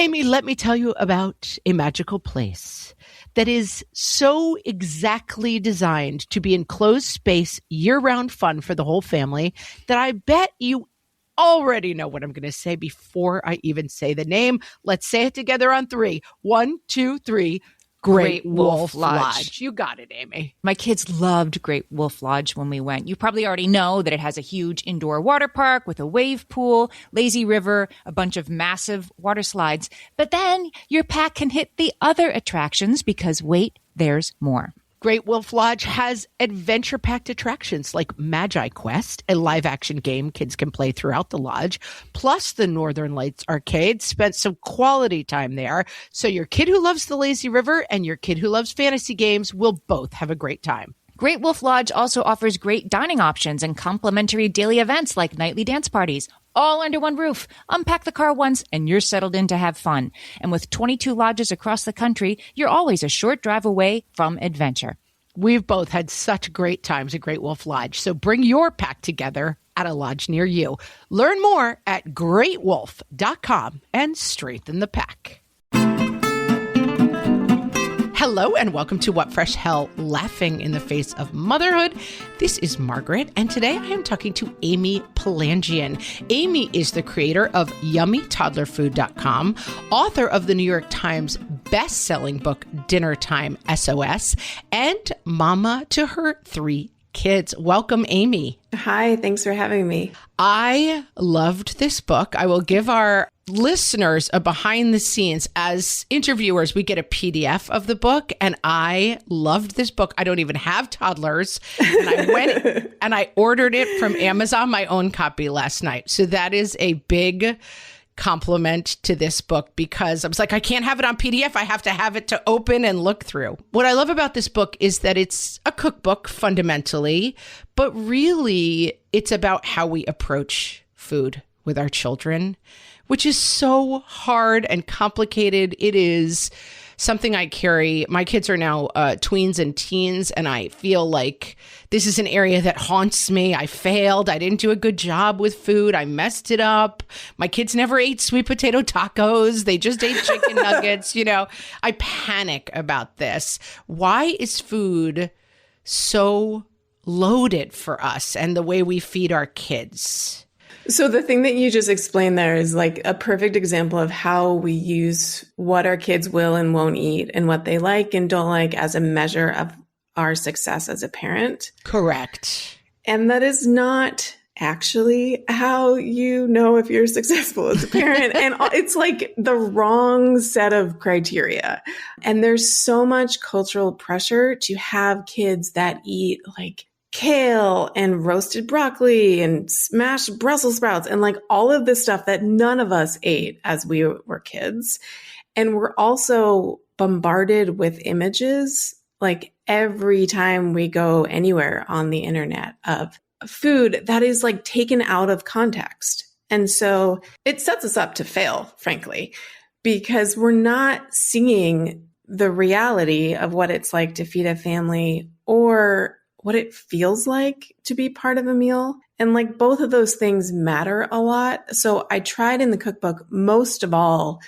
Amy, let me tell you about a magical place that is so exactly designed to be enclosed space, year-round fun for the whole family that I bet you already know what I'm going to say before I even say the name. Let's say it together on 3. 1, 2, 3. Great Wolf Lodge. You got it, Amy. My kids loved Great Wolf Lodge when we went. You probably already know that it has a huge indoor water park with a wave pool, lazy river, a bunch of massive water slides. But then your pack can hit the other attractions because wait, there's more. Great Wolf Lodge has adventure-packed attractions like Magi Quest, a live-action game kids can play throughout the lodge, plus the Northern Lights Arcade. Spent some quality time there, so your kid who loves the lazy river and your kid who loves fantasy games will both have a great time. Great Wolf Lodge also offers great dining options and complimentary daily events like nightly dance parties, all under one roof. Unpack the car once and you're settled in to have fun. And with 22 lodges across the country, you're always a short drive away from adventure. We've both had such great times at Great Wolf Lodge, so bring your pack together at a lodge near you. Learn more at greatwolf.com and strengthen the pack. Hello and welcome to What Fresh Hell, Laughing in the Face of Motherhood. This is Margaret, and today I am talking to Amy Palanjian. Amy is the creator of YummyToddlerFood.com, author of the New York Times best-selling book Dinnertime SOS, and mama to her 3 kids. Welcome, Amy. Hi, thanks for having me. I loved this book. I will give our listeners a behind the scenes. As interviewers, we get a PDF of the book, and I loved this book. I don't even have toddlers, and I went and I ordered it from Amazon, my own copy last night. So that is a big compliment to this book because I was like, I can't have it on PDF. I have to have it to open and look through. What I love about this book is that it's a cookbook fundamentally, but really it's about how we approach food with our children, which is so hard and complicated. It is something I carry. My kids are now tweens and teens, and I feel like this is an area that haunts me. I failed. I didn't do a good job with food. I messed it up. My kids never ate sweet potato tacos. They just ate chicken nuggets. You know, I panic about this. Why is food so loaded for us and the way we feed our kids? So the thing that you just explained there is like a perfect example of how we use what our kids will and won't eat and what they like and don't like as a measure of our success as a parent. Correct. And that is not actually how you know if you're successful as a parent. And it's like the wrong set of criteria. And there's so much cultural pressure to have kids that eat like kale and roasted broccoli and smashed Brussels sprouts and like all of this stuff that none of us ate as we were kids. And we're also bombarded with images like every time we go anywhere on the internet of food that is like taken out of context. And so it sets us up to fail, frankly, because we're not seeing the reality of what it's like to feed a family or what it feels like to be part of a meal. And like both of those things matter a lot. So I tried in the cookbook, most of all,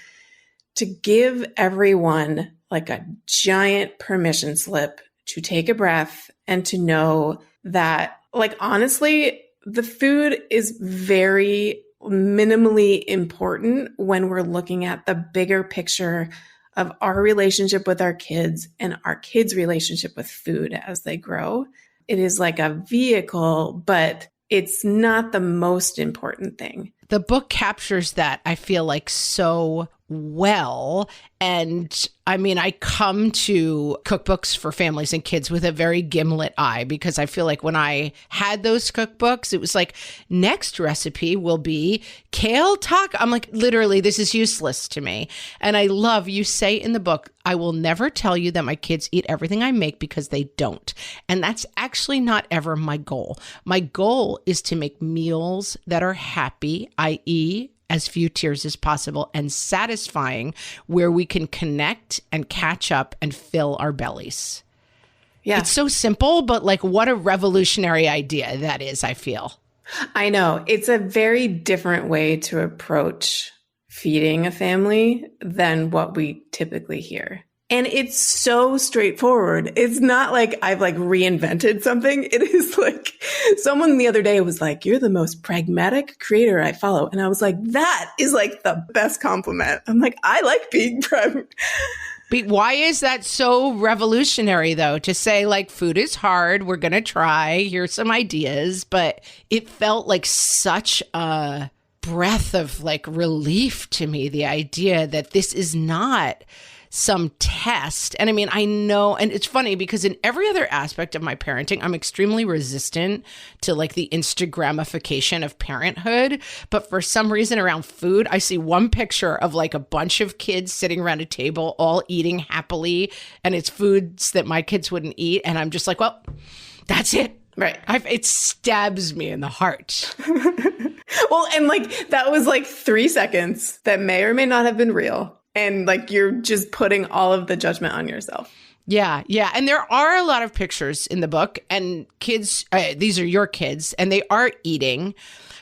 to give everyone like a giant permission slip to take a breath and to know that, like, honestly, the food is very minimally important when we're looking at the bigger picture of our relationship with our kids and our kids' relationship with food as they grow. It is like a vehicle, but it's not the most important thing. The book captures that, I feel like, so well. And I mean, I come to cookbooks for families and kids with a very gimlet eye, because I feel like when I had those cookbooks, it was like, next recipe will be kale taco. I'm like, literally, this is useless to me. And I love, you say in the book, I will never tell you that my kids eat everything I make, because they don't. And that's actually not ever my goal. My goal is to make meals that are happy, i.e., as few tears as possible, and satisfying, where we can connect and catch up and fill our bellies. Yeah. It's so simple, but like, what a revolutionary idea that is, I feel. I know. It's a very different way to approach feeding a family than what we typically hear. And it's so straightforward. It's not like I've like reinvented something. It is like someone the other day was like, "You're the most pragmatic creator I follow." And I was like, that is like the best compliment. I'm like, I like being Why is that so revolutionary, though, to say, like, food is hard, we're going to try, here's some ideas, but it felt like such a breath of, like, relief to me, the idea that this is not some test. And I mean, I know, and it's funny because in every other aspect of my parenting, I'm extremely resistant to like the Instagramification of parenthood. But for some reason around food, I see one picture of like a bunch of kids sitting around a table, all eating happily. And it's foods that my kids wouldn't eat. And I'm just like, well, that's it. Right. It stabs me in the heart. Well, and like that was like 3 seconds that may or may not have been real. And like you're just putting all of the judgment on yourself. Yeah, yeah. And there are a lot of pictures in the book, and kids, these are your kids, and they are eating.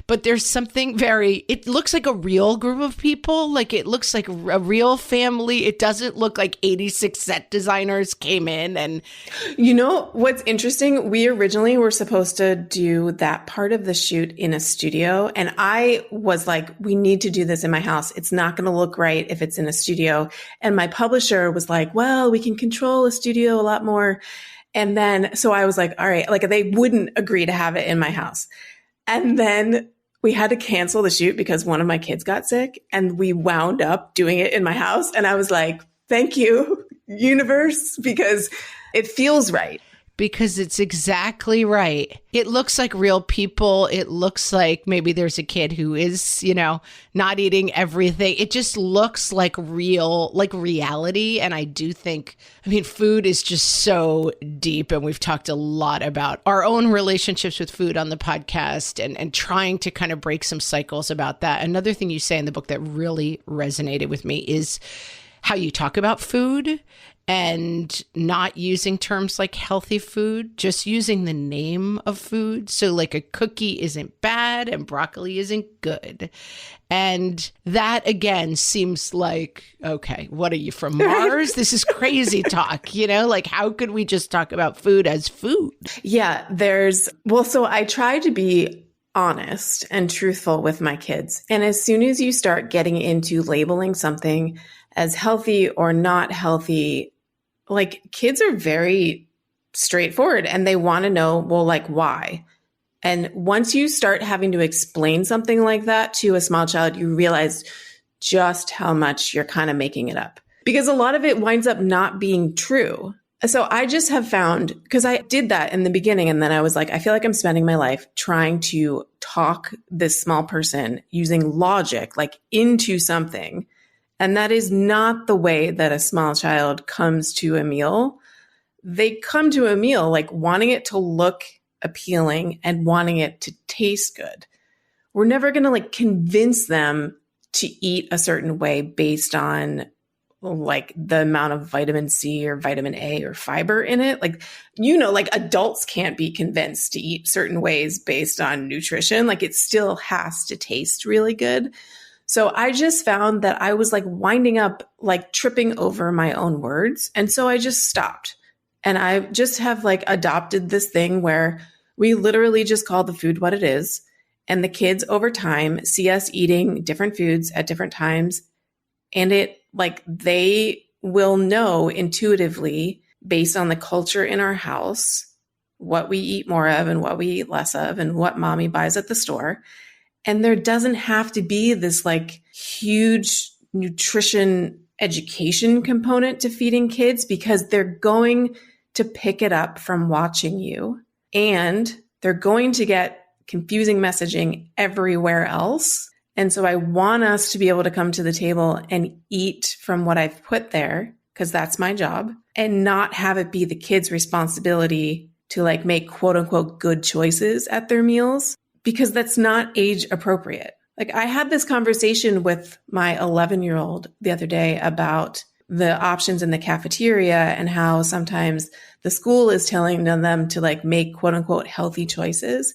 But there's something it looks like a real group of people. Like it looks like a real family. It doesn't look like 86 set designers came in and... You know, what's interesting? We originally were supposed to do that part of the shoot in a studio. And I was like, we need to do this in my house. It's not going to look right if it's in a studio. And my publisher was like, well, we can control a studio a lot more. And then, so I was like, all right, like they wouldn't agree to have it in my house. And then we had to cancel the shoot because one of my kids got sick, and we wound up doing it in my house. And I was like, thank you, universe, because it feels right. Because it's exactly right. It looks like real people. It looks like maybe there's a kid who is, not eating everything. It just looks like real, like reality. And I do think, food is just so deep. And we've talked a lot about our own relationships with food on the podcast and trying to kind of break some cycles about that. Another thing you say in the book that really resonated with me is how you talk about food and not using terms like healthy food, just using the name of food. So like a cookie isn't bad and broccoli isn't good. And that again seems like, okay, what are you, from Mars? This is crazy talk, like how could we just talk about food as food? Yeah, so I try to be honest and truthful with my kids. And as soon as you start getting into labeling something as healthy or not healthy, like kids are very straightforward and they want to know, well, like why? And once you start having to explain something like that to a small child, you realize just how much you're kind of making it up, because a lot of it winds up not being true. So I just have found, because I did that in the beginning, and then I was like, I feel like I'm spending my life trying to talk this small person using logic, like into something. And that is not the way that a small child comes to a meal. They come to a meal like wanting it to look appealing and wanting it to taste good. We're never going to like convince them to eat a certain way based on like the amount of vitamin C or vitamin A or fiber in it. Like, like adults can't be convinced to eat certain ways based on nutrition. Like it still has to taste really good. So I just found that I was like winding up, like tripping over my own words. And so I just stopped. And I just have like adopted this thing where we literally just call the food what it is. And the kids over time see us eating different foods at different times. And they will know intuitively based on the culture in our house, what we eat more of and what we eat less of and what mommy buys at the store. And there doesn't have to be this like huge nutrition education component to feeding kids, because they're going to pick it up from watching you, and they're going to get confusing messaging everywhere else. And so I want us to be able to come to the table and eat from what I've put there, because that's my job, and not have it be the kids' responsibility to like make quote unquote good choices at their meals, because that's not age appropriate. Like I had this conversation with my 11-year-old the other day about the options in the cafeteria and how sometimes the school is telling them to like make quote unquote healthy choices.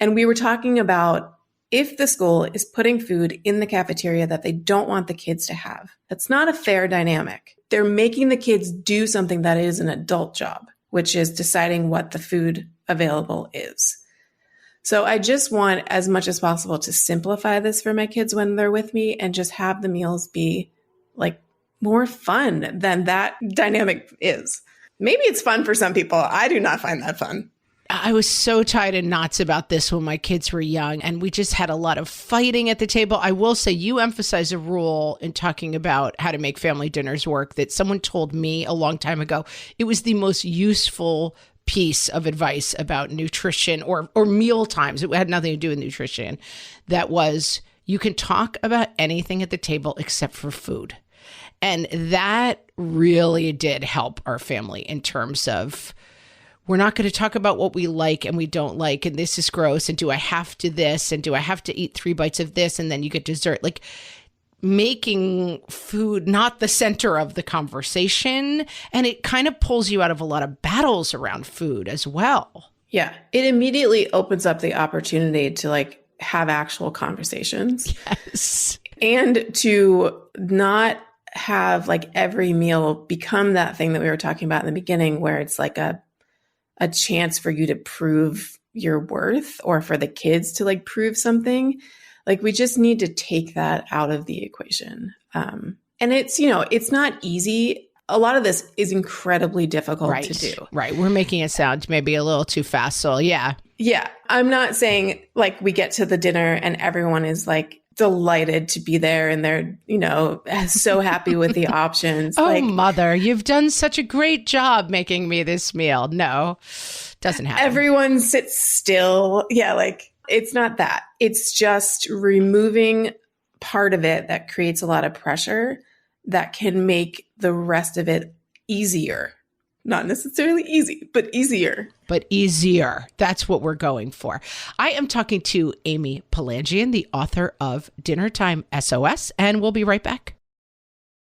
And we were talking about if the school is putting food in the cafeteria that they don't want the kids to have. That's not a fair dynamic. They're making the kids do something that is an adult job, which is deciding what the food available is. So I just want, as much as possible, to simplify this for my kids when they're with me and just have the meals be like more fun than that dynamic is. Maybe it's fun for some people. I do not find that fun. I was so tied in knots about this when my kids were young, and we just had a lot of fighting at the table. I will say you emphasize a rule in talking about how to make family dinners work that someone told me a long time ago. It was the most useful piece of advice about nutrition or meal times. It had nothing to do with nutrition. That was, you can talk about anything at the table except for food. And that really did help our family in terms of, we're not going to talk about what we like and we don't like, and this is gross, and do I have to this, and do I have to eat 3 bites of this, and then you get dessert. Like, making food not the center of the conversation, and it kind of pulls you out of a lot of battles around food as well. Yeah, it immediately opens up the opportunity to like have actual conversations. Yes. And to not have like every meal become that thing that we were talking about in the beginning, where it's like a chance for you to prove your worth, or for the kids to like prove something. Like, we just need to take that out of the equation. And it's, it's not easy. A lot of this is incredibly difficult to do. Right. We're making it sound maybe a little too facile. Yeah. Yeah. I'm not saying like we get to the dinner and everyone is like delighted to be there and they're, so happy with the options. Oh, like, mother, you've done such a great job making me this meal. No, doesn't happen. Everyone sits still. Yeah. Like, it's not that. It's just removing part of it that creates a lot of pressure that can make the rest of it easier. Not necessarily easy, but easier. But easier. That's what we're going for. I am talking to Amy Palanjian, the author of Dinnertime SOS, and we'll be right back.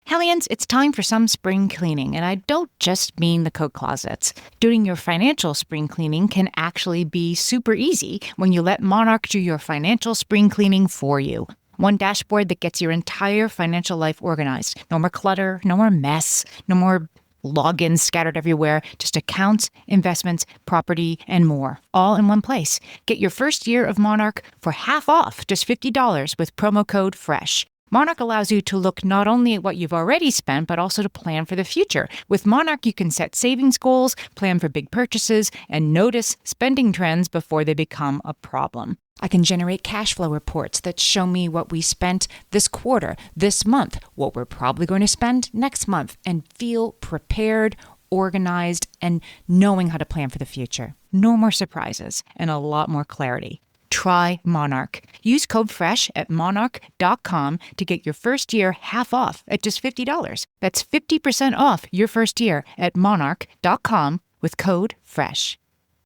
Hellions, it's time for some spring cleaning, and I don't just mean the coat closets. Doing your financial spring cleaning can actually be super easy when you let Monarch do your financial spring cleaning for you. One dashboard that gets your entire financial life organized. No more clutter, no more mess, no more logins scattered everywhere, just accounts, investments, property, and more, all in one place. Get your first year of Monarch for half off, just $50 with promo code FRESH. Monarch allows you to look not only at what you've already spent, but also to plan for the future. With Monarch, you can set savings goals, plan for big purchases, and notice spending trends before they become a problem. I can generate cash flow reports that show me what we spent this quarter, this month, what we're probably going to spend next month, and feel prepared, organized, and knowing how to plan for the future. No more surprises and a lot more clarity. Try Monarch. Use code FRESH at monarch.com to get your first year half off at just $50. That's 50% off your first year at monarch.com with code FRESH.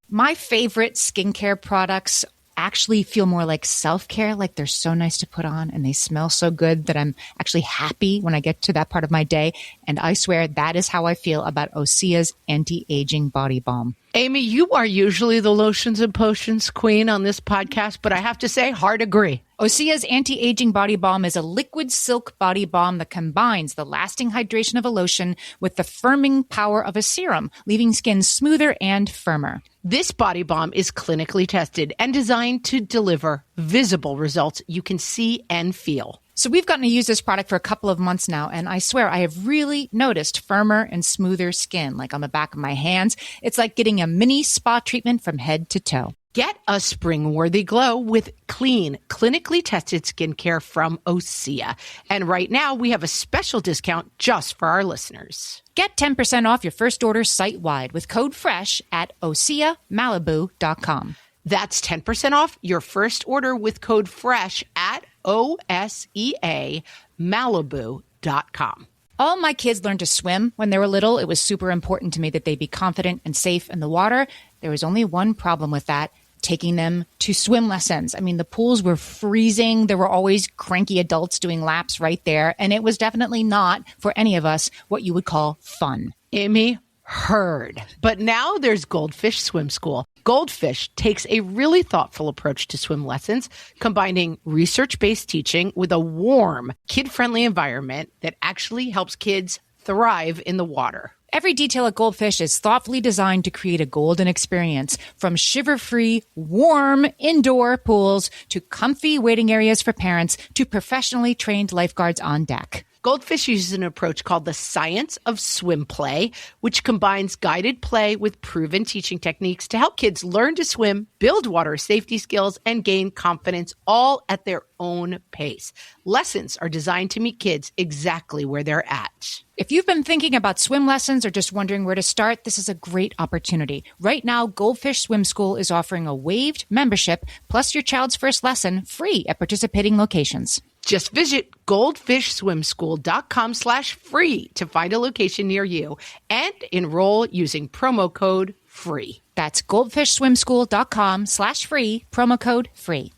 My favorite skincare products actually feel more like self-care, like they're so nice to put on and they smell so good that I'm actually happy when I get to that part of my day. And I swear that is how I feel about Osea's anti-aging body balm. Amy, you are usually the lotions and potions queen on this podcast, but I have to say, hard agree. Osea's anti-aging body balm is a liquid silk body balm that combines the lasting hydration of a lotion with the firming power of a serum, leaving skin smoother and firmer. This body balm is clinically tested and designed to deliver visible results you can see and feel. So we've gotten to use this product for a couple of months now, and I swear I have really noticed firmer and smoother skin, like on the back of my hands. It's like getting a mini spa treatment from head to toe. Get a spring-worthy glow with clean, clinically tested skincare from Osea. And right now, we have a special discount just for our listeners. Get 10% off your first order site-wide with code FRESH at OseaMalibu.com. That's 10% off your first order with code FRESH at OSEAMalibu.com. All my kids learned to swim when they were little. It was super important to me that they be confident and safe in the water. There was only one problem with that, taking them to swim lessons. I mean, the pools were freezing. There were always cranky adults doing laps right there. And it was definitely not, for any of us, what you would call fun. Amy, heard. But now there's Goldfish Swim School. Goldfish takes a really thoughtful approach to swim lessons, combining research-based teaching with a warm, kid-friendly environment that actually helps kids thrive in the water. Every detail at Goldfish is thoughtfully designed to create a golden experience, from shiver-free, warm indoor pools to comfy waiting areas for parents to professionally trained lifeguards on deck. Goldfish uses an approach called the science of swim play, which combines guided play with proven teaching techniques to help kids learn to swim, build water safety skills, and gain confidence, all at their own pace. Lessons are designed to meet kids exactly where they're at. If you've been thinking about swim lessons or just wondering where to start, this is a great opportunity. Right now, Goldfish Swim School is offering a waived membership plus your child's first lesson free at participating locations. Just visit goldfishswimschool.com/free to find a location near you and enroll using promo code FREE. That's goldfishswimschool.com/free, promo code FREE.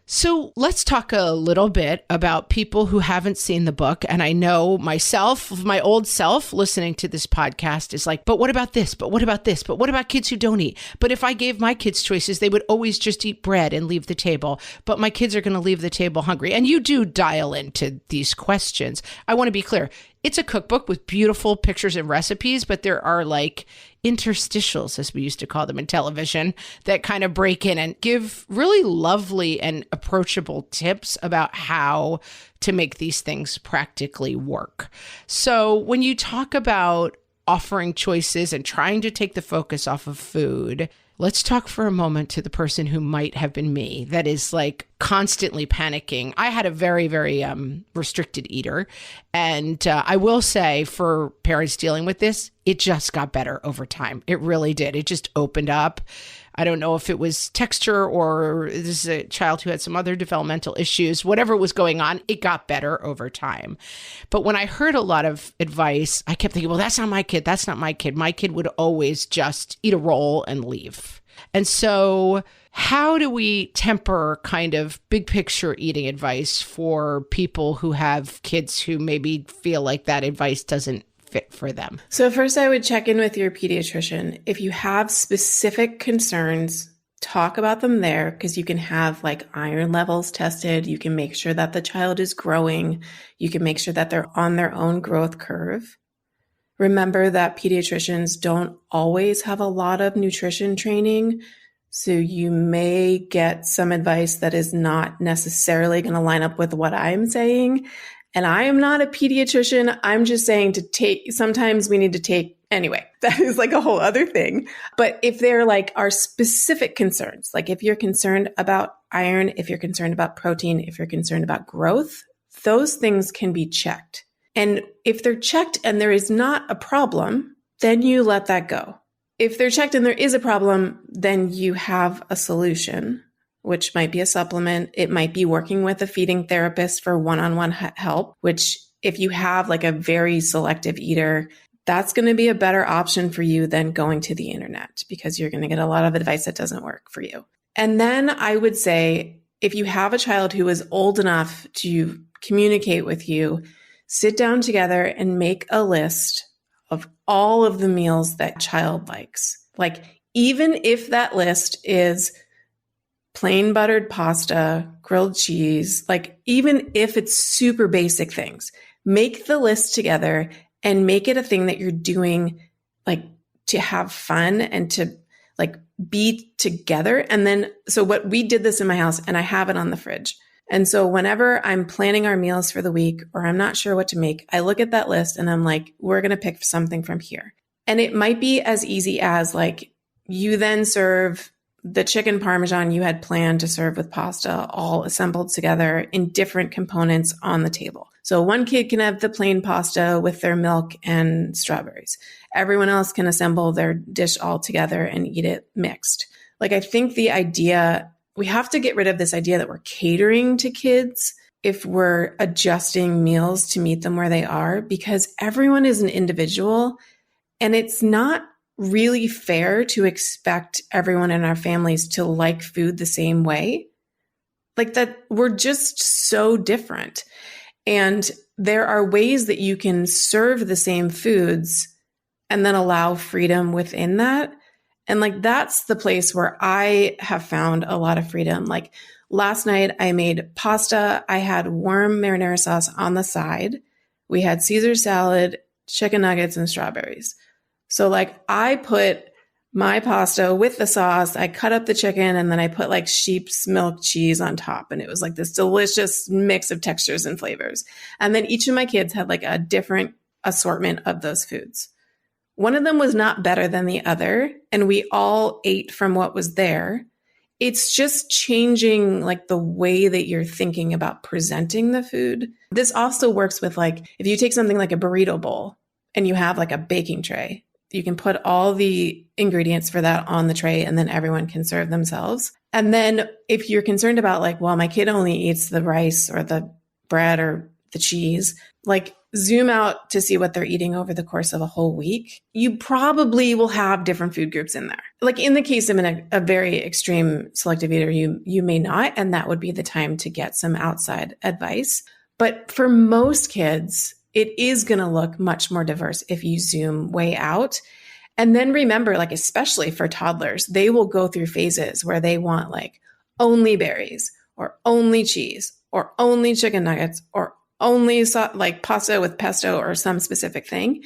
So let's talk a little bit about people who haven't seen the book. And I know myself, my old self listening to this podcast is like, but what about this? But what about this? But what about kids who don't eat? But if I gave my kids choices, they would always just eat bread and leave the table. But my kids are going to leave the table hungry. And you do dial into these questions. I want to be clear. It's a cookbook with beautiful pictures and recipes, but there are like interstitials, as we used to call them in television, that kind of break in and give really lovely and approachable tips about how to make these things practically work. So when you talk about offering choices and trying to take the focus off of food, let's talk for a moment to the person who might have been me, that is like constantly panicking. I had a very, very restricted eater. And I will say, for parents dealing with this, it just got better over time. It really did. It just opened up. I don't know if it was texture or this is a child who had some other developmental issues, whatever was going on, it got better over time. But when I heard a lot of advice, I kept thinking, well, that's not my kid. That's not my kid. My kid would always just eat a roll and leave. And so how do we temper kind of big picture eating advice for people who have kids who maybe feel like that advice doesn't fit for them? So first, I would check in with your pediatrician. If you have specific concerns, talk about them there, because you can have like iron levels tested. You can make sure that the child is growing. You can make sure that they're on their own growth curve. Remember that pediatricians don't always have a lot of nutrition training. So you may get some advice that is not necessarily going to line up with what I'm saying. And I am not a pediatrician. I'm just saying sometimes we need to take, anyway, that is like a whole other thing. But if there like are specific concerns, like if you're concerned about iron, if you're concerned about protein, if you're concerned about growth, those things can be checked. And if they're checked and there is not a problem, then you let that go. If they're checked and there is a problem, then you have a solution, which might be a supplement. It might be working with a feeding therapist for one-on-one help, which if you have like a very selective eater, that's going to be a better option for you than going to the internet, because you're going to get a lot of advice that doesn't work for you. And then I would say, if you have a child who is old enough to communicate with you, sit down together and make a list of all of the meals that child likes. Like, even if that list is plain buttered pasta, grilled cheese, like even if it's super basic things, make the list together and make it a thing that you're doing like to have fun and to like be together. And then, so what we did this in my house, and I have it on the fridge. And so whenever I'm planning our meals for the week, or I'm not sure what to make, I look at that list and I'm like, we're going to pick something from here. And it might be as easy as like, you then serve the chicken parmesan you had planned to serve with pasta all assembled together in different components on the table. So one kid can have the plain pasta with their milk and strawberries. Everyone else can assemble their dish all together and eat it mixed. Like, I think the idea, we have to get rid of this idea that we're catering to kids if we're adjusting meals to meet them where they are, because everyone is an individual, and it's not really fair to expect everyone in our families to like food the same way. Like, that we're just so different. And there are ways that you can serve the same foods and then allow freedom within that. And like, that's the place where I have found a lot of freedom. Like last night I made pasta. I had warm marinara sauce on the side. We had Caesar salad, chicken nuggets, and strawberries. So like I put my pasta with the sauce, I cut up the chicken, and then I put like sheep's milk cheese on top. And it was like this delicious mix of textures and flavors. And then each of my kids had like a different assortment of those foods. One of them was not better than the other, and we all ate from what was there. It's just changing like the way that you're thinking about presenting the food. This also works with like, if you take something like a burrito bowl and you have like a baking tray, you can put all the ingredients for that on the tray and then everyone can serve themselves. And then if you're concerned about like, well, my kid only eats the rice or the bread or the cheese, like zoom out to see what they're eating over the course of a whole week. You probably will have different food groups in there. Like in the case of a very extreme selective eater, you may not, and that would be the time to get some outside advice. But for most kids, it is going to look much more diverse if you zoom way out. And then remember, like, especially for toddlers, they will go through phases where they want like only berries or only cheese or only chicken nuggets or only like pasta with pesto or some specific thing.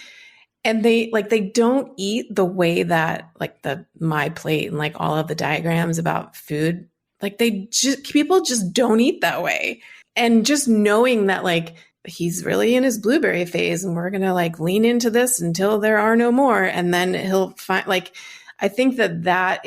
And they don't eat the way that like the My Plate and like all of the diagrams about food, like people just don't eat that way. And just knowing that like, he's really in his blueberry phase and we're going to like lean into this until there are no more. And then he'll find like, I think that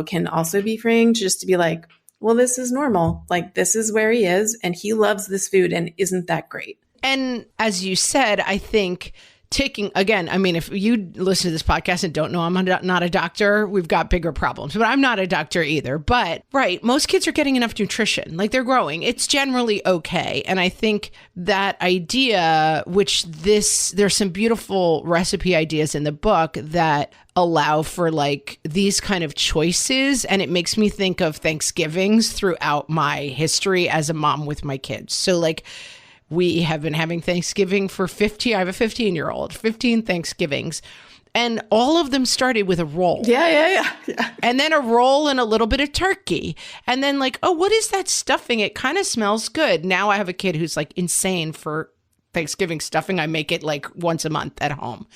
can also be freeing just to be like, well, this is normal. Like this is where he is and he loves this food and isn't that great? And as you said, I think if you listen to this podcast and don't know I'm not a doctor, we've got bigger problems, but I'm not a doctor either. But right, most kids are getting enough nutrition, like they're growing. It's generally okay. And I think that idea, there's some beautiful recipe ideas in the book that allow for like these kind of choices. And it makes me think of Thanksgivings throughout my history as a mom with my kids. So like, we have been having Thanksgiving for 15. I have a 15-year-old, 15 Thanksgivings. And all of them started with a roll. Yeah. And then a roll and a little bit of turkey. And then like, oh, what is that stuffing? It kind of smells good. Now I have a kid who's like insane for Thanksgiving stuffing. I make it like once a month at home.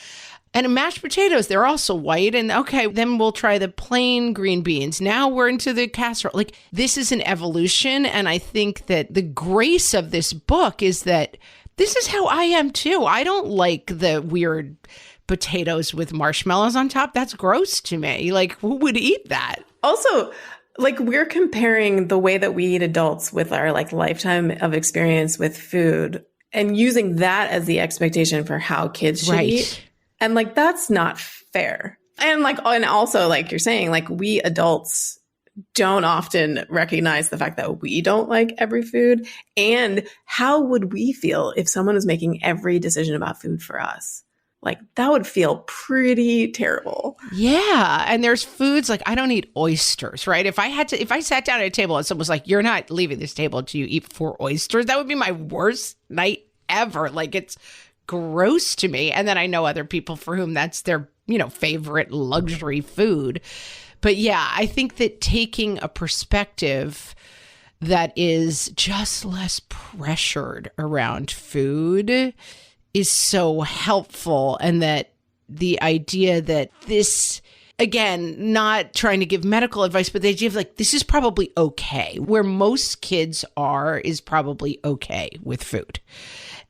And mashed potatoes, they're also white. And okay, then we'll try the plain green beans. Now we're into the casserole. Like this is an evolution. And I think that the grace of this book is that this is how I am too. I don't like the weird potatoes with marshmallows on top. That's gross to me. Like who would eat that? Also, like we're comparing the way that we eat adults with our like lifetime of experience with food and using that as the expectation for how kids should eat. And like, that's not fair. And also like you're saying, like we adults don't often recognize the fact that we don't like every food. And how would we feel if someone was making every decision about food for us? Like that would feel pretty terrible. Yeah. And there's foods like I don't eat oysters, right? If I sat down at a table and someone was like, you're not leaving this table until you eat 4 oysters, that would be my worst night ever. Like it's gross to me. And then I know other people for whom that's their, favorite luxury food. But yeah, I think that taking a perspective that is just less pressured around food is so helpful. And that the idea that this, again, not trying to give medical advice, but the idea of like, this is probably okay. Where most kids are is probably okay with food.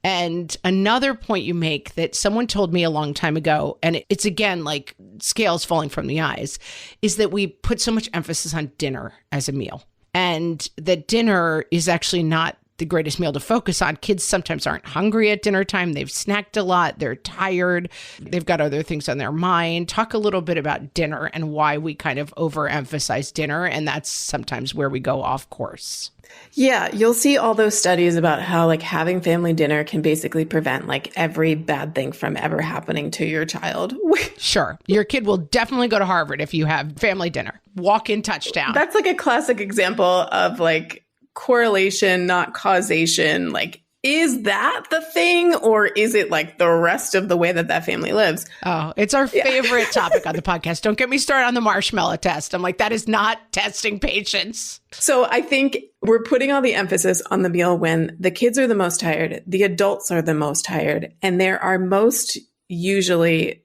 And another point you make that someone told me a long time ago, and it's again like scales falling from the eyes, is that we put so much emphasis on dinner as a meal. And that dinner is actually not the greatest meal to focus on. Kids sometimes aren't hungry at dinner time. They've snacked a lot. They're tired. They've got other things on their mind. Talk a little bit about dinner and why we kind of overemphasize dinner. And that's sometimes where we go off course. Yeah, you'll see all those studies about how like having family dinner can basically prevent like every bad thing from ever happening to your child. Sure. Your kid will definitely go to Harvard if you have family dinner. Walk-in touchdown. That's like a classic example of like correlation, not causation. Like is that the thing, or is it like the rest of the way that that family lives? Oh, it's our favorite topic on the podcast. Don't get me started on the marshmallow test. I'm like, that is not testing patience. So I think we're putting all the emphasis on the meal when the kids are the most tired, the adults are the most tired, and there are most usually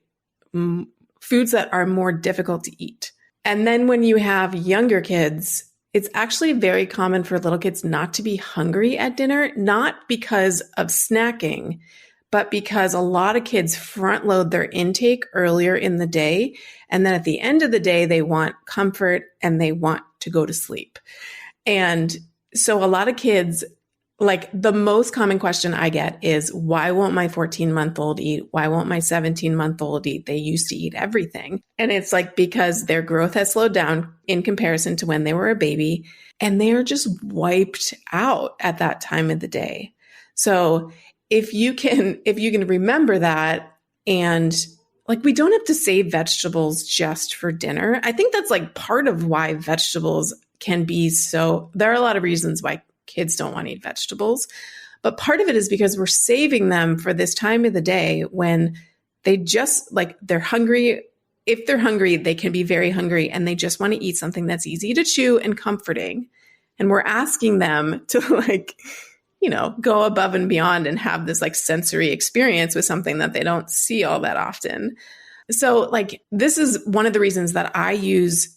foods that are more difficult to eat. And then when you have younger kids, it's actually very common for little kids not to be hungry at dinner, not because of snacking, but because a lot of kids front load their intake earlier in the day. And then at the end of the day, they want comfort and they want to go to sleep. And so a lot of kids, like the most common question I get is, why won't my 14-month-old eat? Why won't my 17-month-old eat? They used to eat everything. And it's like, because their growth has slowed down in comparison to when they were a baby, and they are just wiped out at that time of the day. So if you can remember that, and like, we don't have to save vegetables just for dinner. I think that's like part of why vegetables can be so, there are a lot of reasons why kids don't want to eat vegetables, but part of it is because we're saving them for this time of the day when they just like, they're hungry. If they're hungry, they can be very hungry and they just want to eat something that's easy to chew and comforting. And we're asking them to like, go above and beyond and have this like sensory experience with something that they don't see all that often. So like, this is one of the reasons that I use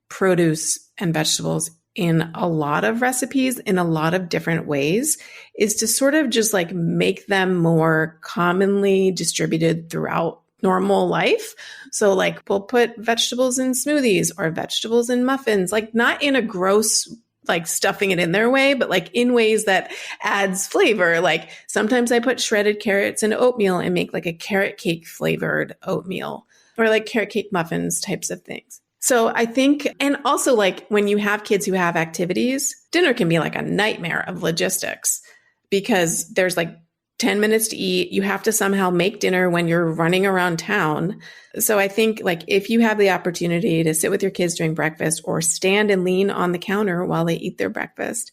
produce and vegetables in a lot of recipes in a lot of different ways, is to sort of just like make them more commonly distributed throughout normal life. So like, we'll put vegetables in smoothies or vegetables in muffins, like not in a gross, like stuffing it in their way, but like in ways that adds flavor. Like sometimes I put shredded carrots in oatmeal and make like a carrot cake flavored oatmeal, or like carrot cake muffins types of things. So I think, and also like when you have kids who have activities, dinner can be like a nightmare of logistics because there's like 10 minutes to eat. You have to somehow make dinner when you're running around town. So I think like if you have the opportunity to sit with your kids during breakfast or stand and lean on the counter while they eat their breakfast,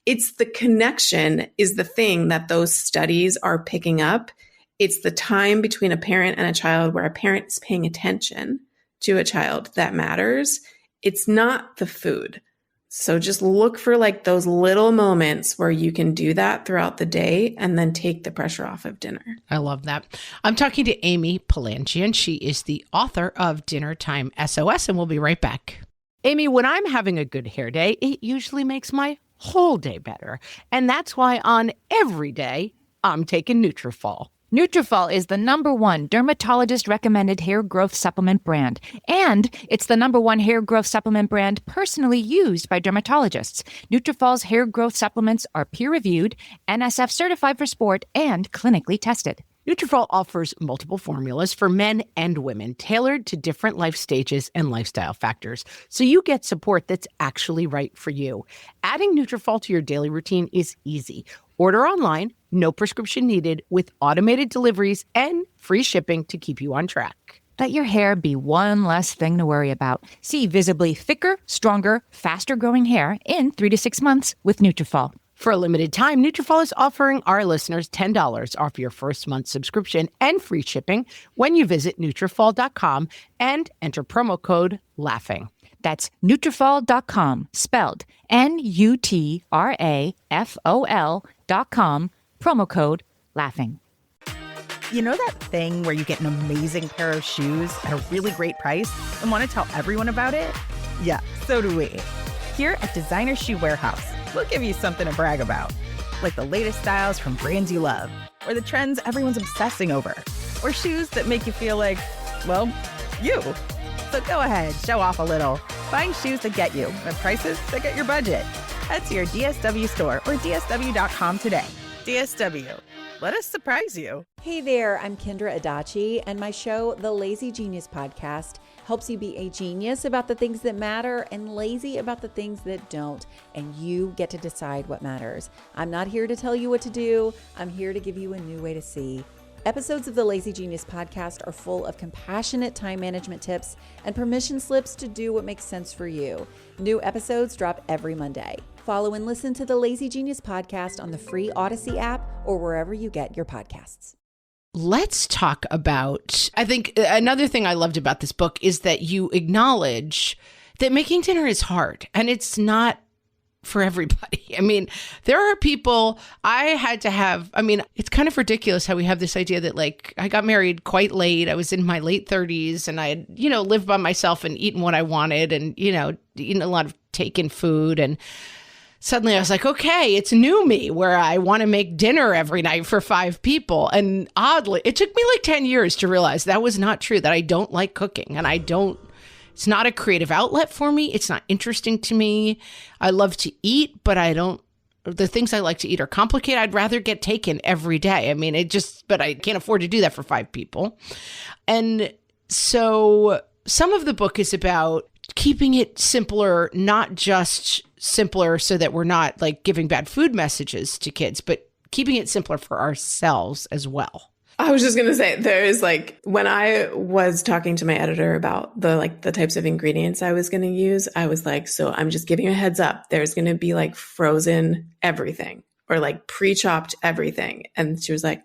it's the connection is the thing that those studies are picking up. It's the time between a parent and a child where a parent is paying attention to a child that matters. It's not the food. So just look for like those little moments where you can do that throughout the day and then take the pressure off of dinner. I love that. I'm talking to Amy Palanjian. She is the author of Dinnertime SOS, and we'll be right back. Amy, when I'm having a good hair day, it usually makes my whole day better. And that's why on every day, I'm taking Nutrafol. Nutrafol is the #1 dermatologist-recommended hair growth supplement brand, and it's the #1 hair growth supplement brand personally used by dermatologists. Nutrafol's hair growth supplements are peer-reviewed, NSF certified for sport, and clinically tested. Nutrafol offers multiple formulas for men and women, tailored to different life stages and lifestyle factors, so you get support that's actually right for you. Adding Nutrafol to your daily routine is easy. Order online, no prescription needed, with automated deliveries and free shipping to keep you on track. Let your hair be one less thing to worry about. See visibly thicker, stronger, faster-growing hair in 3 to 6 months with Nutrafol. For a limited time, Nutrafol is offering our listeners $10 off your first month subscription and free shipping when you visit Nutrafol.com and enter promo code LAUGHING. That's Nutrafol.com, spelled Nutrafol.com, promo code LAUGHING. You know that thing where you get an amazing pair of shoes at a really great price and want to tell everyone about it? Yeah, so do we. Here at Designer Shoe Warehouse, we'll give you something to brag about, like the latest styles from brands you love, or the trends everyone's obsessing over, or shoes that make you feel like, well, you. So go ahead, show off a little. Find shoes that get you at prices that get your budget. Head to your DSW store or DSW.com today. DSW, let us surprise you. Hey there, I'm Kendra Adachi, and my show, The Lazy Genius Podcast, helps you be a genius about the things that matter and lazy about the things that don't, and you get to decide what matters. I'm not here to tell you what to do. I'm here to give you a new way to see. Episodes of the Lazy Genius Podcast are full of compassionate time management tips and permission slips to do what makes sense for you. New episodes drop every Monday. Follow and listen to the Lazy Genius podcast on the free Odyssey app or wherever you get your podcasts. Let's talk about, I think another thing I loved about this book is that you acknowledge that making dinner is hard and it's not for everybody. I mean, there are people it's kind of ridiculous how we have this idea that like I got married quite late. I was in my late 30s and I had, lived by myself and eaten what I wanted and, eaten a lot of taken food. And suddenly I was like, okay, it's new me where I want to make dinner every night for 5 people. And oddly, it took me like 10 years to realize that was not true, that I don't like cooking and it's not a creative outlet for me. It's not interesting to me. I love to eat, but the things I like to eat are complicated. I'd rather get taken every day. I mean, but I can't afford to do that for 5 people. And so some of the book is about keeping it simpler, not just simpler so that we're not like giving bad food messages to kids, but keeping it simpler for ourselves as well. I was just going to say, there's like, when I was talking to my editor about the types of ingredients I was going to use, I was like, so I'm just giving you a heads up. There's going to be like frozen everything or like pre-chopped everything. And she was like,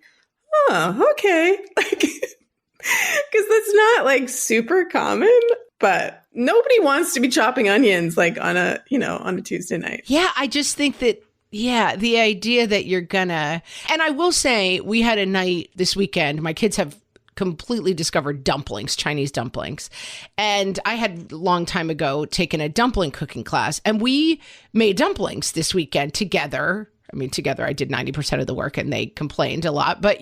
oh, okay. Like, because that's not like super common, but nobody wants to be chopping onions like on a Tuesday night. Yeah. I just think that, the idea that you're gonna, and I will say we had a night this weekend. My kids have completely discovered dumplings, Chinese dumplings. And I had a long time ago taken a dumpling cooking class and we made dumplings this weekend together. I mean, together I did 90% of the work and they complained a lot, but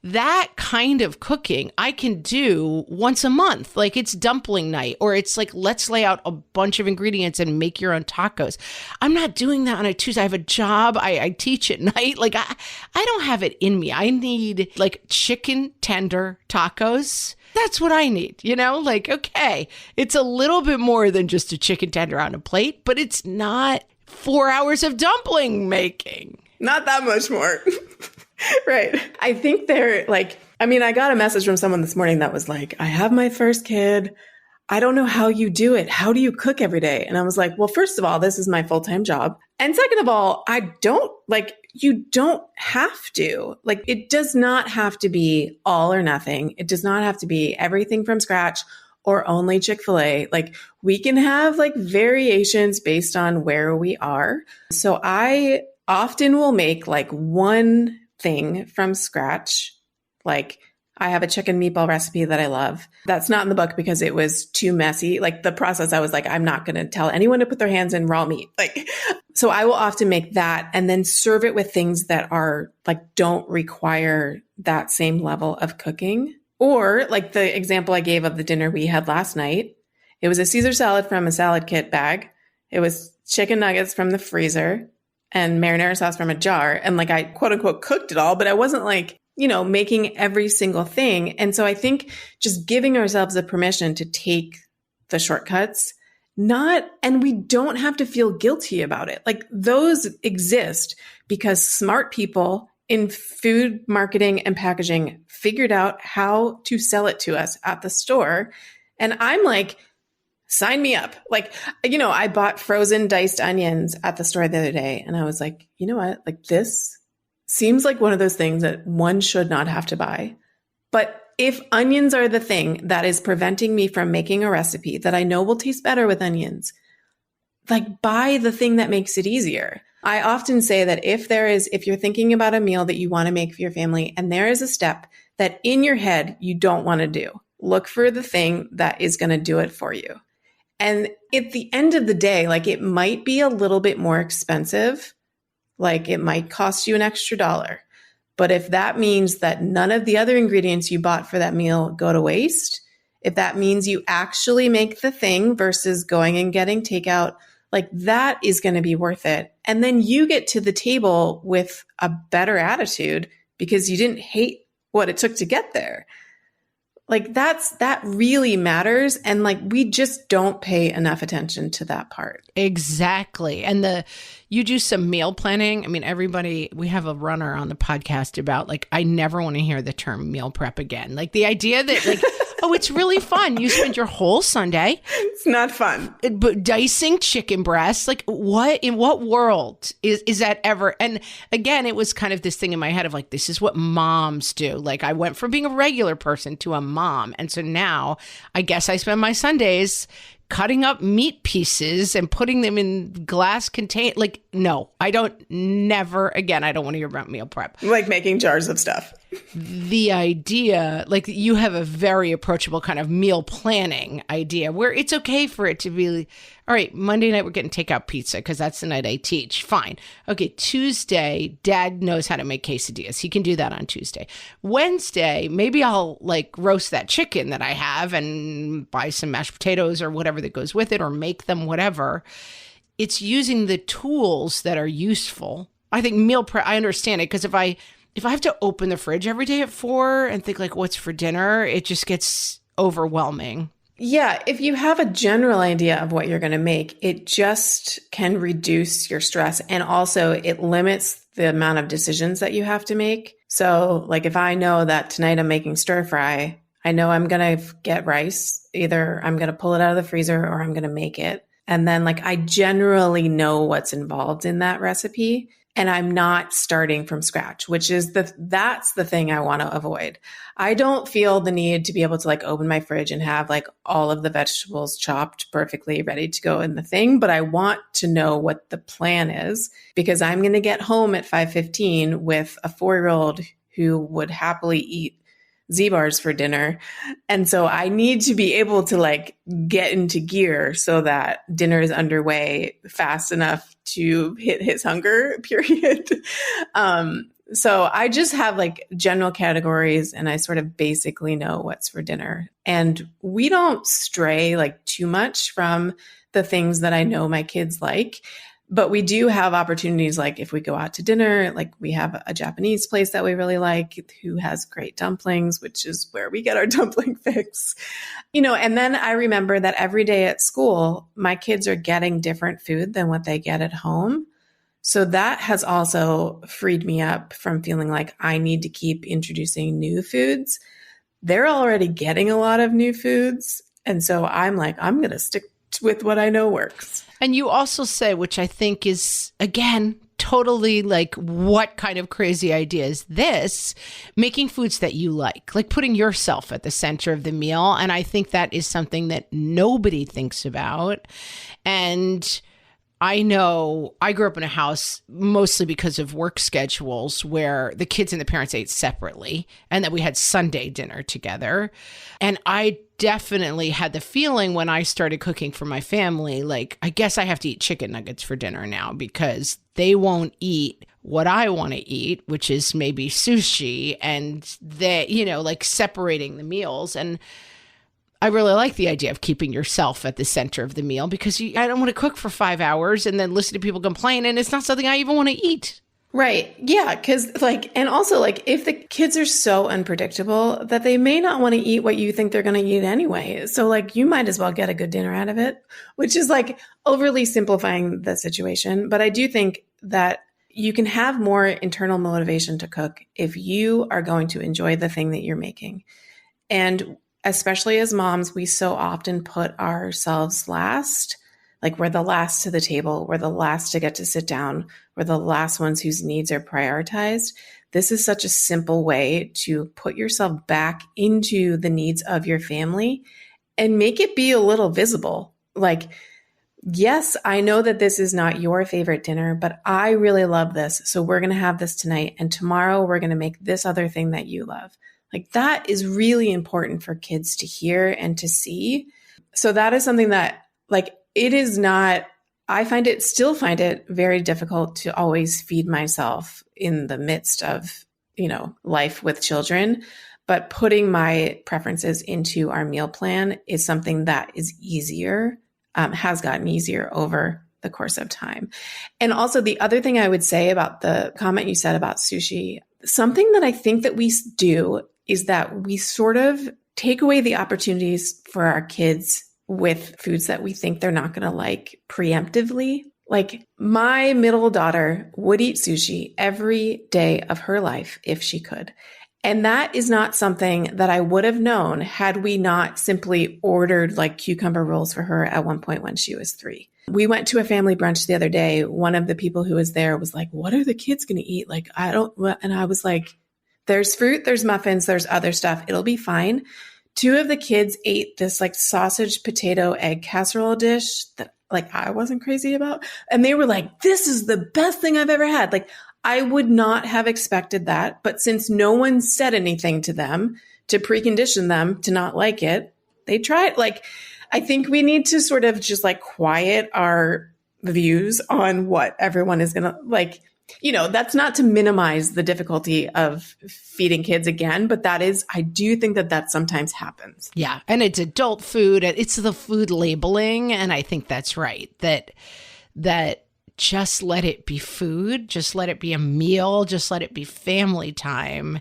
that kind of cooking I can do once a month. Like it's dumpling night, or it's like, let's lay out a bunch of ingredients and make your own tacos. I'm not doing that on a Tuesday. I have a job. I teach at night. Like I don't have it in me. I need like chicken tender tacos. That's what I need, like, okay, it's a little bit more than just a chicken tender on a plate, but it's not 4 hours of dumpling making. Not that much more. Right. I think I got a message from someone this morning that was like, I have my first kid. I don't know how you do it. How do you cook every day? And I was like, well, first of all, this is my full-time job. And second of all, you don't have to. Like, it does not have to be all or nothing. It does not have to be everything from scratch or only Chick-fil-A. Like, we can have like variations based on where we are. So I often will make like one thing from scratch. Like I have a chicken meatball recipe that I love. That's not in the book because it was too messy. Like the process, I was like, I'm not going to tell anyone to put their hands in raw meat. Like, so I will often make that and then serve it with things that are like, don't require that same level of cooking. Or like the example I gave of the dinner we had last night. It was a Caesar salad from a salad kit bag. It was chicken nuggets from the freezer and marinara sauce from a jar. And like I quote unquote cooked it all, but I wasn't like, making every single thing. And so I think just giving ourselves the permission to take the shortcuts, and we don't have to feel guilty about it. Like those exist because smart people in food marketing and packaging figured out how to sell it to us at the store. And I'm like, sign me up. Like, I bought frozen diced onions at the store the other day. And I was like, you know what? Like this seems like one of those things that one should not have to buy. But if onions are the thing that is preventing me from making a recipe that I know will taste better with onions, like buy the thing that makes it easier. I often say that if you're thinking about a meal that you want to make for your family and there is a step that in your head you don't want to do, look for the thing that is going to do it for you. And at the end of the day, like it might be a little bit more expensive. Like it might cost you an extra $1. But if that means that none of the other ingredients you bought for that meal go to waste, if that means you actually make the thing versus going and getting takeout, like that is going to be worth it. And then you get to the table with a better attitude because you didn't hate what it took to get there. Like that really matters. And like, we just don't pay enough attention to that part. Exactly. And you do some meal planning. I mean, we have a runner on the podcast about like, I never want to hear the term meal prep again. Like the idea that like, Oh, it's really fun. You spend your whole Sunday. It's not fun. Dicing chicken breasts. Like, what, in what world is that ever? And again, it was kind of this thing in my head of like, this is what moms do. Like, I went from being a regular person to a mom. And so now I guess I spend my Sundays cutting up meat pieces and putting them in glass contain. Like, no, I don't, never again. I don't want to hear about meal prep. Like making jars of stuff. The idea, like you have a very approachable kind of meal planning idea where it's okay for it to be, all right, Monday night we're getting takeout pizza because that's the night I teach. Fine. Okay, Tuesday, Dad knows how to make quesadillas. He can do that on Tuesday. Wednesday, maybe I'll like roast that chicken that I have and buy some mashed potatoes or whatever that goes with it or make them whatever. It's using the tools that are useful. I think meal prep, I understand it because if I have to open the fridge every day at 4 and think like, what's for dinner? It just gets overwhelming. Yeah. If you have a general idea of what you're going to make, it just can reduce your stress. And also it limits the amount of decisions that you have to make. So like if I know that tonight I'm making stir fry, I know I'm going to get rice. Either I'm going to pull it out of the freezer or I'm going to make it. And then like I generally know what's involved in that recipe. And I'm not starting from scratch, which is that's the thing I want to avoid. I don't feel the need to be able to like open my fridge and have like all of the vegetables chopped perfectly ready to go in the thing. But I want to know what the plan is because I'm going to get home at 5:15 with a 4-year-old who would happily eat Z-bars for dinner. And so I need to be able to like get into gear so that dinner is underway fast enough to hit his hunger period. So I just have like general categories and I sort of basically know what's for dinner. And we don't stray like too much from the things that I know my kids like. But we do have opportunities like if we go out to dinner, like we have a Japanese place that we really like who has great dumplings, which is where we get our dumpling fix. And then I remember that every day at school, my kids are getting different food than what they get at home. So that has also freed me up from feeling like I need to keep introducing new foods. They're already getting a lot of new foods. And so I'm like, I'm going to stick with what I know works. And you also say, which I think is, again, totally like, what kind of crazy idea is this? Making foods that you like putting yourself at the center of the meal. And I think that is something that nobody thinks about. And I know I grew up in a house mostly because of work schedules where the kids and the parents ate separately and that we had Sunday dinner together. And I definitely had the feeling when I started cooking for my family, like, I guess I have to eat chicken nuggets for dinner now because they won't eat what I want to eat, which is maybe sushi, and they, like separating the meals. And I really like the idea of keeping yourself at the center of the meal because I don't want to cook for 5 hours and then listen to people complain. And it's not something I even want to eat. Right. Yeah. Because and also if the kids are so unpredictable that they may not want to eat what you think they're going to eat anyway. So you might as well get a good dinner out of it, which is overly simplifying the situation. But I do think that you can have more internal motivation to cook if you are going to enjoy the thing that you're making. And especially as moms, we so often put ourselves last. We're the last to the table. We're the last to get to sit down. We're the last ones whose needs are prioritized. This is such a simple way to put yourself back into the needs of your family and make it be a little visible. Yes, I know that this is not your favorite dinner, but I really love this. So we're going to have this tonight. And tomorrow we're going to make this other thing that you love. That is really important for kids to hear and to see. So that is something that it is not, I still find it very difficult to always feed myself in the midst of, life with children. But putting my preferences into our meal plan is something that is easier, has gotten easier over the course of time. And also the other thing I would say about the comment you said about sushi, something that I think that we do is that we sort of take away the opportunities for our kids with foods that we think they're not going to like preemptively. My middle daughter would eat sushi every day of her life if she could. And that is not something that I would have known had we not simply ordered like cucumber rolls for her at one point when she was 3. We went to a family brunch the other day. One of the people who was there was like, what are the kids going to eat? Like, and I was like, there's fruit, there's muffins, there's other stuff. It'll be fine. 2 of the kids ate this like sausage, potato, egg casserole dish that like I wasn't crazy about. And they were like, this is the best thing I've ever had. Like, I would not have expected that. But since no one said anything to them to precondition them to not like it, they tried. Like, I think we need to sort of just like quiet our views on what everyone is going to like. You know, that's not to minimize the difficulty of feeding kids again, but that is, I do think that that sometimes happens. Yeah. And it's adult food. It's the food labeling. And I think that's right. That just let it be food. Just let it be a meal. Just let it be family time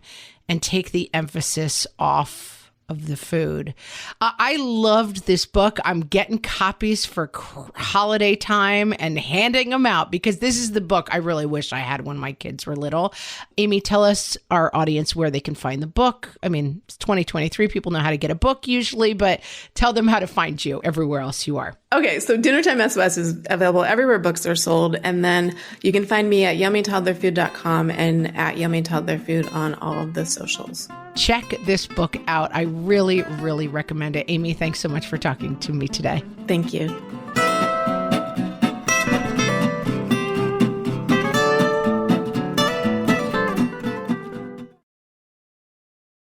and take the emphasis off of the food. I loved this book. I'm getting copies for holiday time and handing them out because this is the book I really wish I had when my kids were little. Amy, tell us, our audience, where they can find the book. I mean, it's 2023. People know how to get a book usually, but tell them how to find you everywhere else you are. Okay, so Dinnertime SOS is available everywhere books are sold. And then you can find me at yummytoddlerfood.com and at yummytoddlerfood on all of the socials. Check this book out. I really, really recommend it. Amy, thanks so much for talking to me today. Thank you.